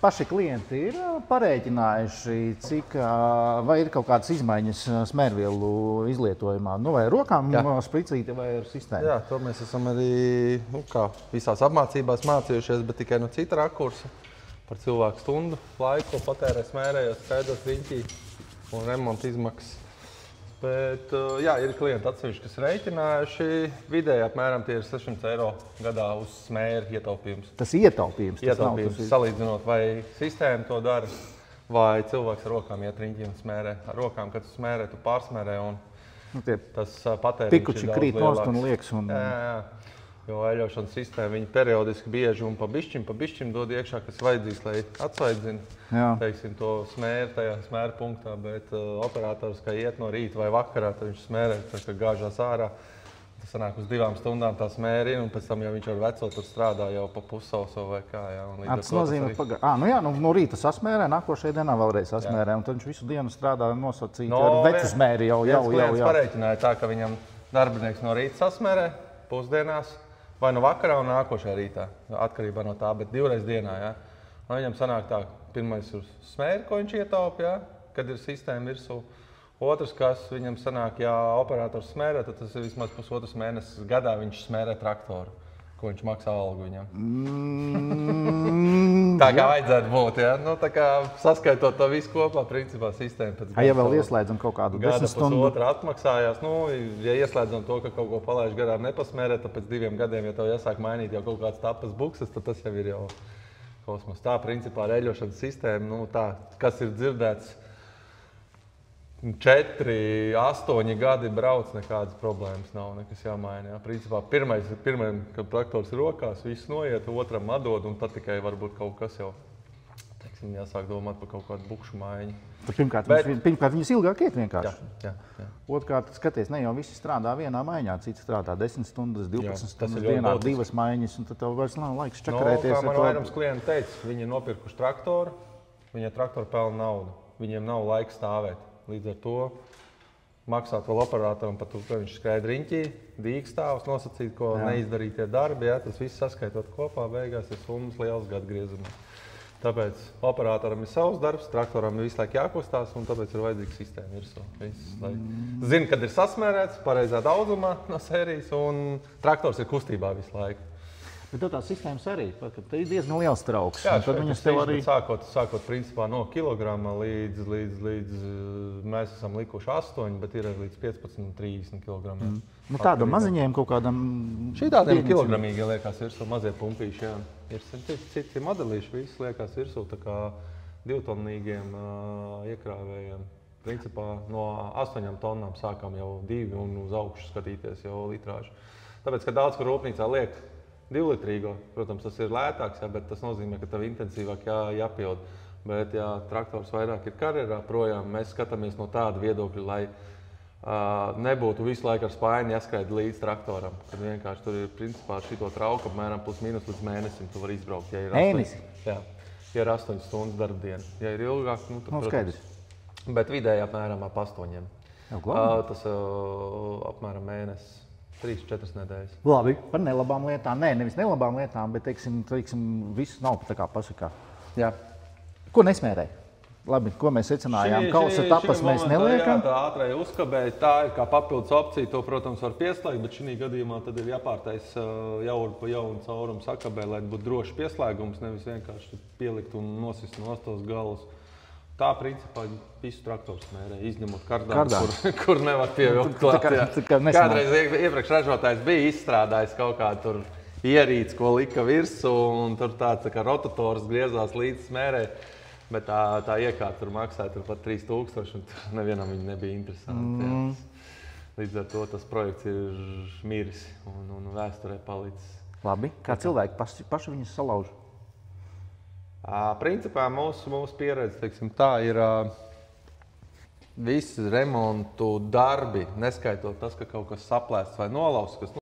paši klienti ir parēķinājuši, vai ir kaut kādas izmaiņas smērvielu izlietojumā? Nu, vai ar rokām spricīti vai ar sistēmu? Jā, to mēs esam arī visās apmācībās mācījušies, bet tikai no cita rakursa. Par cilvēku stundu laiku, ko patērē smērējot, skaidrot riņķī un remonta izmaksas. Bet, jā, ir klienti atsevišķi, kas rēķinājuši. Vidēji apmēram tie ir 600 eiro gadā uz smēri ietaupījums. Tas ietaupījums? Ietaupījums, salīdzinot, vai sistēma to dara, vai cilvēks ar rokām iet riņķī un smērē. Ar rokām, kad tu smērē, tu pārsmērē un tas patēriņš ir daudz lielāks. Pikuči krīt nost un liekas. Jā. Jo eļošanas sistēma, viņi periodiski bieži un pa bišķim dod iekšā, kas vajadzīgs, lai atsvaidzina, teiksim, to smēri tajā smēra punktā, bet operators, kā iet no rīta vai vakarā, tad viņš smērē, tad, kad gāžās ārā, tas sanāk uz 2 stundām tā smēri, un pēc tam jau viņš ar veco tur strādā jau pa pussauso vai kā, jā. Tas nozīmē, no rīta sasmērē, nākošajā dienā vēlreiz sasmērē, un tad viņš visu dienu strādā nosacīti ar vecu smēri jau. Viens klients pareiķināja tā, ka viņam darbinieks no rīta sasmērē, pusdienās, vai no vakarā un nākošajā rītā, atkarībā no tā, bet 2 reizes dienā. Ja? Un viņam sanāk tā, pirmais ir smēri, ko viņš ietaupa, ja? Kad ir sistēma virsū. Otrs, kas viņam sanāk, ja operators smērē, tad tas ir vismaz pusotras mēnesis gadā viņš smērē traktoru, ko viņš maksā algu viņam. Tā kā vajadzētu būt, ja? Nu, tā kā saskaitot to visu kopā, principā sistēma pēc ja vēl ieslēdzam kaut kādu 10 stundu. Gada pusotra atmaksājās, nu, ja ieslēdzam to, ka kaut ko palaiž garām nepasmērē, tad pēc 2 gadiem, ja tev jāsāk mainīt jau kaut kāds tapas bukses, tad tas jau ir jau kosmos. Tā, principā, eļošanas sistēma, nu, tā, kas ir dzirdēts, 4, 8 gadi brauc, nekādas problēmas nav, nekas jāmaina. Ja. Principā, pirmajam, kad traktors ir rokās, viss noiet, otram atdod, un tad tikai varbūt kaut kas jau, teiksim, jāsāk domāt par kaut kādu bukšu maiņu. Pirmkārt, viņas ilgāk iet vienkārši. Jā. Otrkārt, skaties, ne jau visi strādā vienā maiņā, cits strādā 10 stundas, 12 stundas dienā, 2 maiņas, un tad tev vairs nav laiks čakarēties. Kā man vairums klienti teica, viņi ir nopirkuši traktoru, viņa traktori pelna naudu, viņiem nav laika stāvēt. Līdz ar to maksāt vēl operatoram par to, ka viņš skraida riņķī, dīkstāvs, nosacīt, ko neizdarītie darbi. Ja, tas viss saskaitot kopā, beigās ir summas liels gadu griezumā. Tāpēc operatoram ir savs darbs, traktoram ir visu laiku jākustās, un tāpēc ir vajadzīga sistēma virsū. Zina, kad ir sasmērēts pareizā daudzumā no sērijas, un traktors ir kustībā visu laiku. Bet tā sistēmas arī, ka ir diezgan liels trauks. Jā, sākot principā no kilograma līdz mēs esam likuši 8, bet ir līdz 15-30 kilogramiem. Nu, tādam maziņiem kaut kādam... Šī tādiem kilogramīgi liekas virsū mazie pumpīši, jā. Ir citi modelīši, viss liekas virsū tā kā 2-tonnīgiem iekrāvējiem. Principā no 8 tonnām sākam jau 2 un uz augšu skatīties jau litrāžu. Tāpēc, ka daudz, kur rūpnīcā liek 2-litrīgo, protams, tas ir lētāks, jā, bet tas nozīmē, ka tev intensīvāk jāpild. Bet, ja traktors vairāk ir karjerā projām, mēs skatāmies no tāda viedokļa, lai nebūtu visu laiku ar spāņu jāskraida līdz traktoram. Kad vienkārši tur ir principā šito trauku apmēram plus mīnus līdz mēnesim tu var izbraukt. Ja ir 8 stundas darbdiena. Ja ir ilgāk, nu tad, protams. Bet vidēji apmēram ap 8. Tas apmēram mēnesis. 3-4 nedēļas. Labi, par nelabām lietām. Nē, nevis nelabām lietām, bet, teiksim, viss nav tā kā pasakā. Jā. Ko nesmērē? Labi, ko mēs secinājām? Kausa tapas mēs neliekam. Tā ātrai uzkabēja, tā ir kā papildus opcija. To, protams, var pieslēgt, bet šī gadījumā tad ir jāpārtais jaunu pa jaunu caurumu sakabē, lai būtu droši pieslēgums, nevis vienkārši pielikt un nosist no tos galus. Tā, principā, visu traktoru smērē, izņemot kardā. Kur nevar pievilkt klāt. Kādreiz iepriekš ražotājs bija izstrādājis kaut kādu tur ierīci, ko lika virsū, un tur tāds kā rotators griezās līdz smērē. Bet tā iekārta tur maksāja pat 3000, un nevienam viņa nebija interesanti. Līdz ar to tas projekts ir miris un vēsturē palicis. Labi, kā cilvēki paši viņus salauž? Principā mūsu pieredze, teiksim, tā ir visi remontu darbi, neskaitot tas, ka kaut kas saplēsts vai nolausts, kas